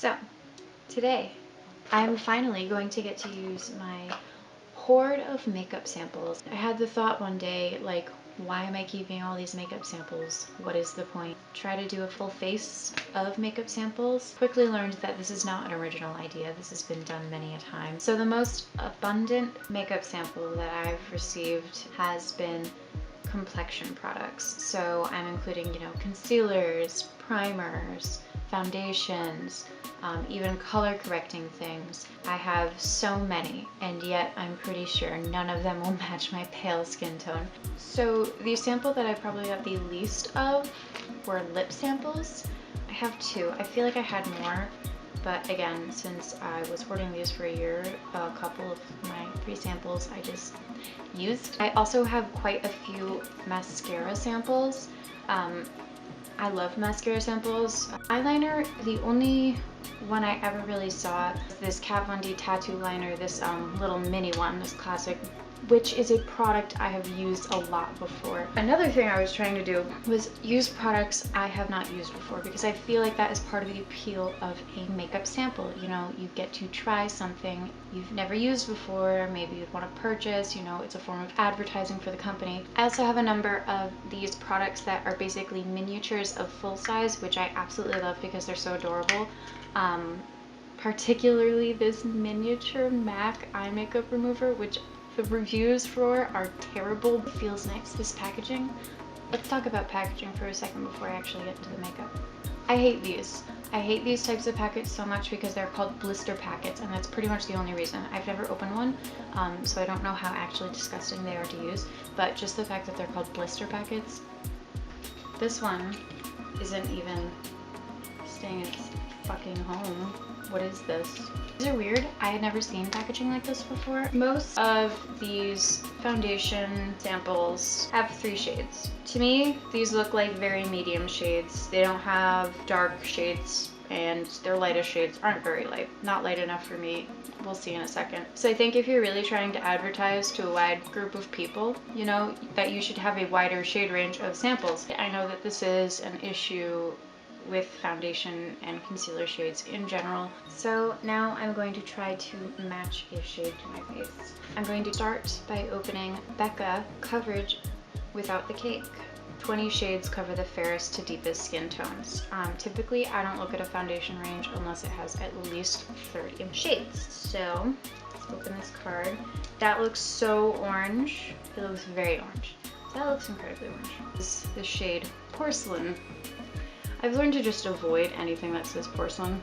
So, today I'm finally going to get to use my hoard of makeup samples. I had the thought one day, like, why am I keeping all these makeup samples? What is the point? Try to do a full face of makeup samples. Quickly learned that this is not an original idea. This has been done many a time. So the most abundant makeup sample that I've received has been complexion products. So I'm including, concealers, primers, foundations, even color correcting things. I have so many, and yet I'm pretty sure none of them will match my pale skin tone. So the sample that I probably got the least of were lip samples. I have two. I feel like I had more, but again, since I was hoarding these for a year, a couple of my 3 samples I just used. I also have quite a few mascara samples. I love mascara samples. Eyeliner, the only one I ever really saw is this Kat Von D tattoo liner, this little mini one, this classic, which is a product I have used a lot before. Another thing I was trying to do was use products I have not used before, because I feel like that is part of the appeal of a makeup sample. You get to try something you've never used before, maybe you'd want to purchase, it's a form of advertising for the company. I also have a number of these products that are basically miniatures of full size, which I absolutely love because they're so adorable. Particularly this miniature MAC eye makeup remover, which the reviews for are terrible. It feels nice, this packaging. Let's talk about packaging for a second before I actually get into the makeup. I hate these. I hate these types of packets so much because they're called blister packets, and that's pretty much the only reason. I've never opened one, so I don't know how actually disgusting they are to use, but just the fact that they're called blister packets. This one isn't even staying in its fucking home. What is this? These are weird. I had never seen packaging like this before. Most of these foundation samples have 3 shades. To me, these look like very medium shades. They don't have dark shades, and their lightest shades aren't very light. Not light enough for me. We'll see in a second. So I think if you're really trying to advertise to a wide group of people, that you should have a wider shade range of samples. I know that this is an issue with foundation and concealer shades in general. So now I'm going to try to match a shade to my face. I'm going to start by opening Becca Coverage Without the Cake. 20 shades cover the fairest to deepest skin tones. Typically, I don't look at a foundation range unless it has at least 30 shades. So let's open this card. That looks so orange. It looks very orange. That looks incredibly orange. This is the shade Porcelain. I've learned to just avoid anything that says porcelain.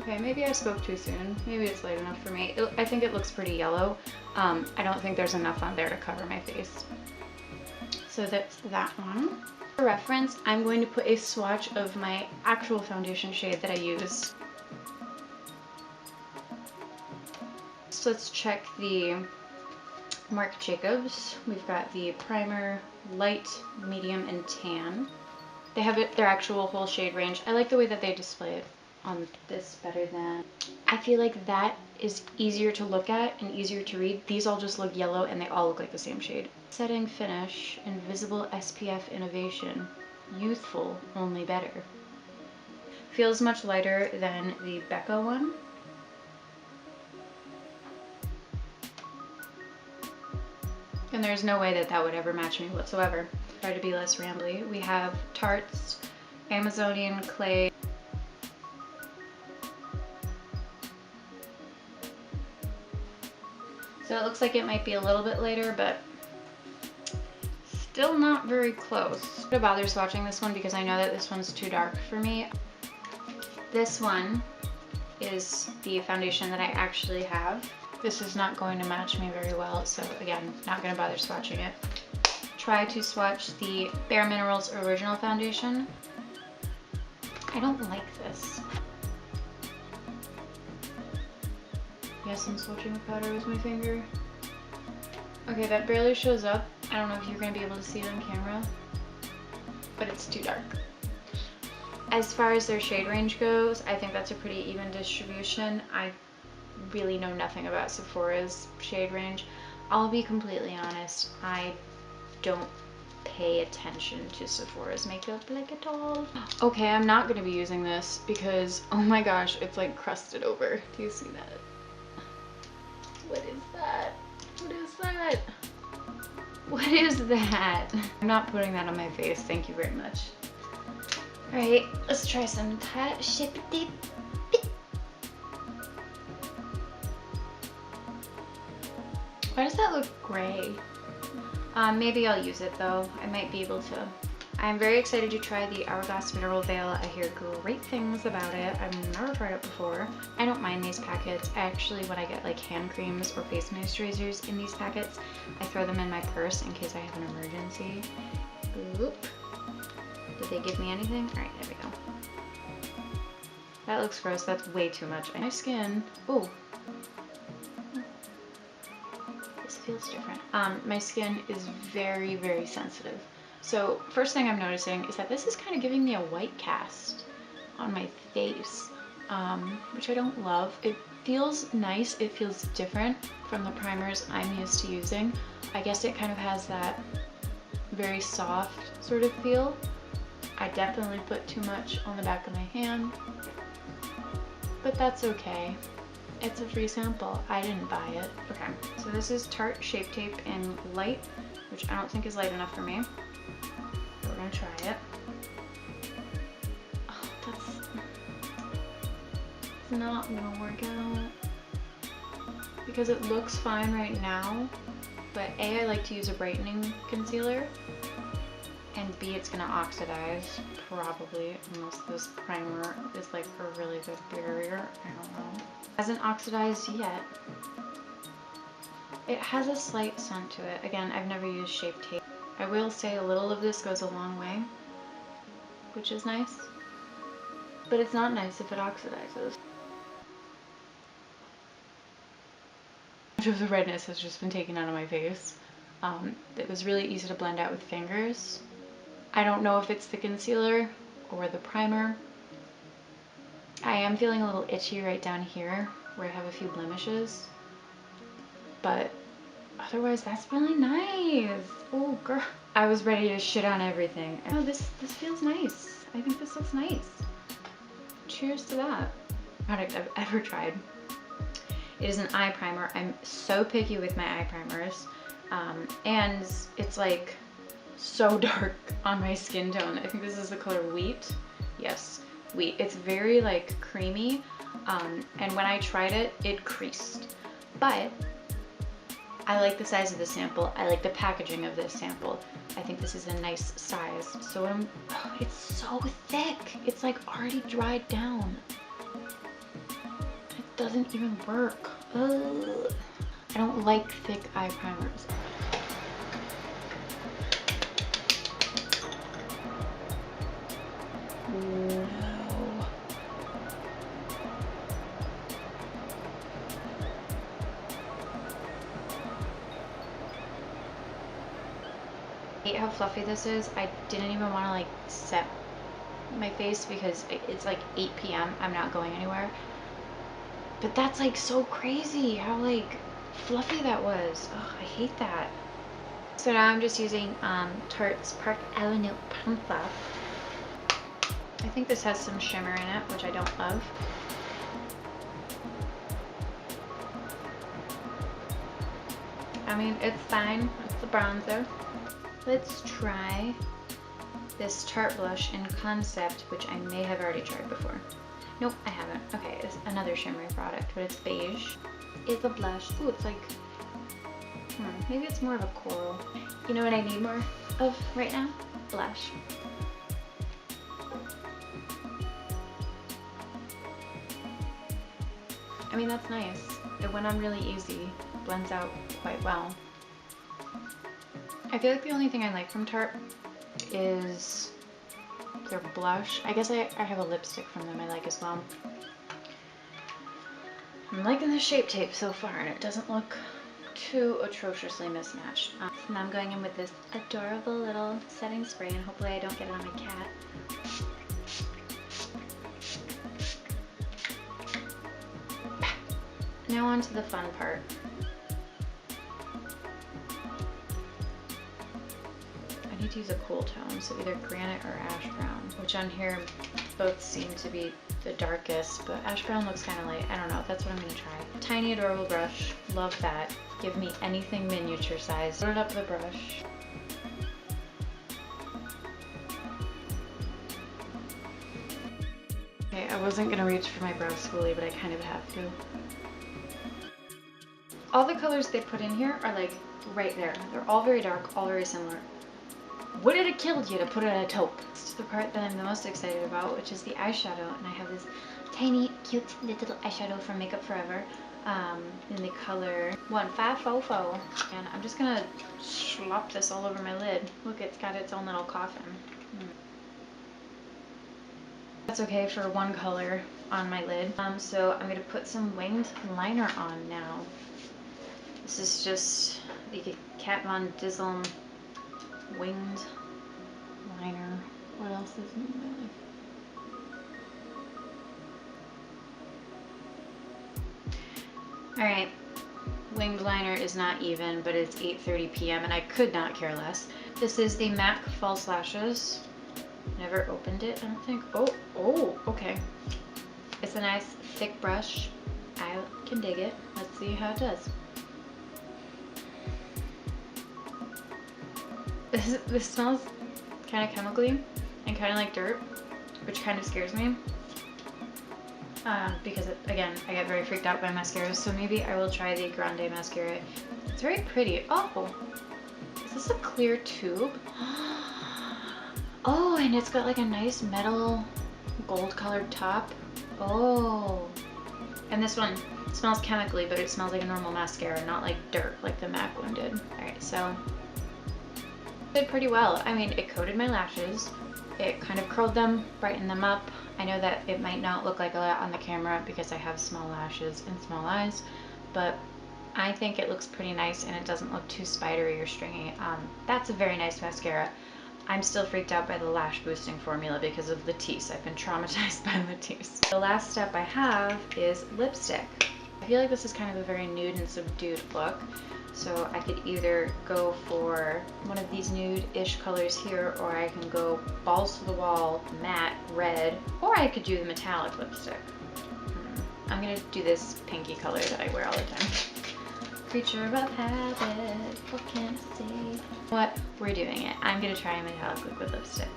Okay, maybe I spoke too soon. Maybe it's light enough for me. I think it looks pretty yellow. I don't think there's enough on there to cover my face. So that's that one. For reference, I'm going to put a swatch of my actual foundation shade that I use. So let's check the Marc Jacobs. We've got the primer, light, medium, and tan. They have their actual whole shade range. I like the way that they display it on this better than... I feel like that is easier to look at and easier to read. These all just look yellow and they all look like the same shade. Setting Finish, Invisible SPF Innovation, Youthful, Only Better. Feels much lighter than the Becca one. And there's no way that would ever match me whatsoever. Try to be less rambly. We have Tarte's Amazonian Clay. So it looks like it might be a little bit later, but still not very close. I'm gonna bother swatching this one because I know that this one's too dark for me. This one is the foundation that I actually have. This is not going to match me very well, so again, not going to bother swatching it. Try to swatch the Bare Minerals Original Foundation. I don't like this. Yes, I'm swatching the powder with my finger. Okay, that barely shows up. I don't know if you're going to be able to see it on camera, but it's too dark. As far as their shade range goes, I think that's a pretty even distribution. I really know nothing about Sephora's shade range. I'll be completely honest, I don't pay attention to Sephora's makeup like at all. Okay, I'm not gonna be using this because, oh my gosh, it's like crusted over. Do you see that? What is that? What is that? What is that? I'm not putting that on my face, thank you very much. All right, let's try some Tarte Shape Tape. Why does that look gray? Maybe I'll use it though. I might be able to. I'm very excited to try the Hourglass Mineral Veil. I hear great things about it. I've never tried it before. I don't mind these packets. Actually, when I get like hand creams or face moisturizers in these packets, I throw them in my purse in case I have an emergency. Oop. Did they give me anything? All right, there we go. That looks gross. That's way too much. My skin, oh. This feels different. My skin is very, very sensitive. So first thing I'm noticing is that this is kind of giving me a white cast on my face, which I don't love. It feels nice. It feels different from the primers I'm used to using. I guess it kind of has that very soft sort of feel. I definitely put too much on the back of my hand, but that's okay. It's a free sample. I didn't buy it. Okay, so this is Tarte Shape Tape in light, which I don't think is light enough for me. We're gonna try it. Oh, that's not gonna work out because it looks fine right now, but A, I like to use a brightening concealer, and B, it's gonna oxidize probably unless this primer is like a really good barrier. I don't know. Hasn't oxidized yet. It has a slight scent to it. Again, I've never used Shape Tape. I will say a little of this goes a long way, which is nice, but it's not nice if it oxidizes. Much of the redness has just been taken out of my face. It was really easy to blend out with fingers. I don't know if it's the concealer or the primer. I am feeling a little itchy right down here where I have a few blemishes, but otherwise that's really nice. Oh girl, I was ready to shit on everything. Oh, this feels nice. I think this looks nice. Cheers to that. Product I've ever tried. It is an eye primer. I'm so picky with my eye primers, and it's like so dark on my skin tone. I think this is the color Wheat. Yes, Wheat. It's very like creamy, and when I tried it, it creased. But I like the size of the sample. I like the packaging of this sample. I think this is a nice size. So what it's so thick. It's like already dried down. It doesn't even work. Ugh. I don't like thick eye primers. No. I hate how fluffy this is. I didn't even want to like set my face because it's like 8 p.m. I'm not going anywhere. But that's like so crazy how like fluffy that was. Ugh, I hate that. So now I'm just using Tarte's Park Avenue Pampa. I think this has some shimmer in it, which I don't love. I mean, it's fine. It's the bronzer. Let's try this Tarte blush in Concept, which I may have already tried before. Nope, I haven't. Okay, it's another shimmery product, but it's beige. It's a blush. Ooh, it's like, maybe it's more of a coral. You know what I need more of right now? Blush. I mean, that's nice. It went on really easy. Blends out quite well. I feel like the only thing I like from Tarte is their blush. I guess I have a lipstick from them I like as well. I'm liking the Shape Tape so far, and it doesn't look too atrociously mismatched. So now I'm going in with this adorable little setting spray, and hopefully I don't get it on my cat. Now on to the fun part. I need to to use a cool tone, so either granite or ash brown, which on here both seem to be the darkest, but ash brown looks kind of light. I don't know, that's what I'm gonna try. Tiny adorable brush, love that. Give me anything miniature size. Load up the brush. Okay, I wasn't gonna reach for my brow spoolie, but I kind of have to. All the colors they put in here are like right there. They're all very dark, all very similar. Would it have killed you to put it in a taupe? It's the part that I'm the most excited about, which is the eyeshadow, and I have this tiny, cute little eyeshadow from Makeup Forever in the color 1544, and I'm just gonna slop this all over my lid. Look, it's got its own little coffin. That's okay for one color on my lid. So I'm gonna put some winged liner on now. This is just the Kat Von Disseln winged liner. What else is in there? Alright, winged liner is not even, but it's 8:30 p.m. and I could not care less. This is the MAC False Lashes. Never opened it, I don't think. Oh, okay. It's a nice thick brush. I can dig it. Let's see how it does. This smells kind of chemically and kind of like dirt, which kind of scares me. Because again, I get very freaked out by mascaras, so maybe I will try the Grande mascara. It's very pretty. Oh, is this a clear tube? Oh, and it's got like a nice metal gold colored top. Oh, and this one smells chemically, but it smells like a normal mascara, not like dirt like the MAC one did. Alright, so it did pretty well. I mean, it coated my lashes, it kind of curled them, brightened them up. I know that it might not look like a lot on the camera because I have small lashes and small eyes, but I think it looks pretty nice and it doesn't look too spidery or stringy. That's a very nice mascara. I'm still freaked out by the lash boosting formula because of Latisse. I've been traumatized by Latisse. The last step I have is lipstick. I feel like this is kind of a very nude and subdued look. So I could either go for one of these nude-ish colors here, or I can go balls to the wall, matte, red, or I could do the metallic lipstick. I'm gonna do this pinky color that I wear all the time. Creature of habit, what can I say? What? We're doing it. I'm gonna try a metallic liquid lipstick.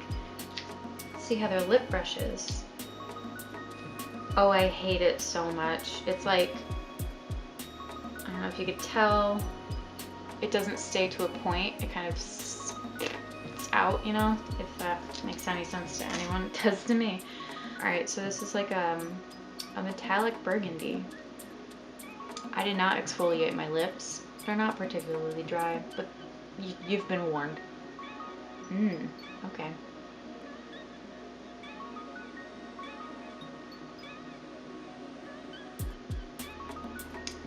See how their lip brushes. Oh, I hate it so much. It's like, I don't know if you could tell, it doesn't stay to a point. It kind of it's out, you know, if that makes any sense to anyone. It does to me. Alright, so this is like a metallic burgundy. I did not exfoliate my lips. They're not particularly dry, but you've been warned. Okay.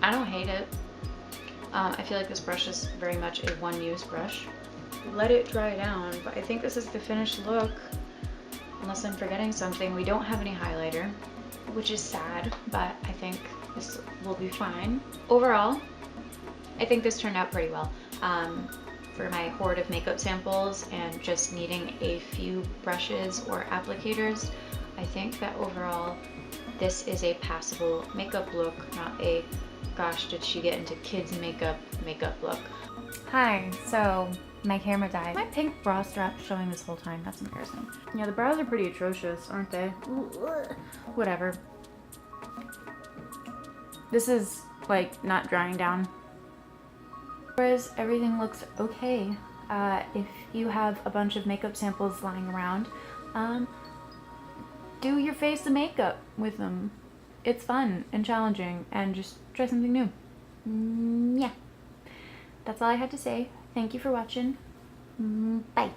I don't hate it. I feel like this brush is very much a one-use brush. Let it dry down, but I think this is the finished look. Unless I'm forgetting something. We don't have any highlighter, which is sad, but I think this will be fine. Overall, I think this turned out pretty well. For my hoard of makeup samples and just needing a few brushes or applicators, I think that overall this is a passable makeup look, not a gosh did she get into kids makeup look. Hi, so my camera died. My pink bra strap showing this whole time, that's embarrassing. Yeah, the brows are pretty atrocious, aren't they? Whatever. This is like not drying down. Whereas everything looks okay. If you have a bunch of makeup samples lying around, do your face of makeup with them. It's fun and challenging, and just try something new. Yeah. That's all I had to say. Thank you for watching. Bye.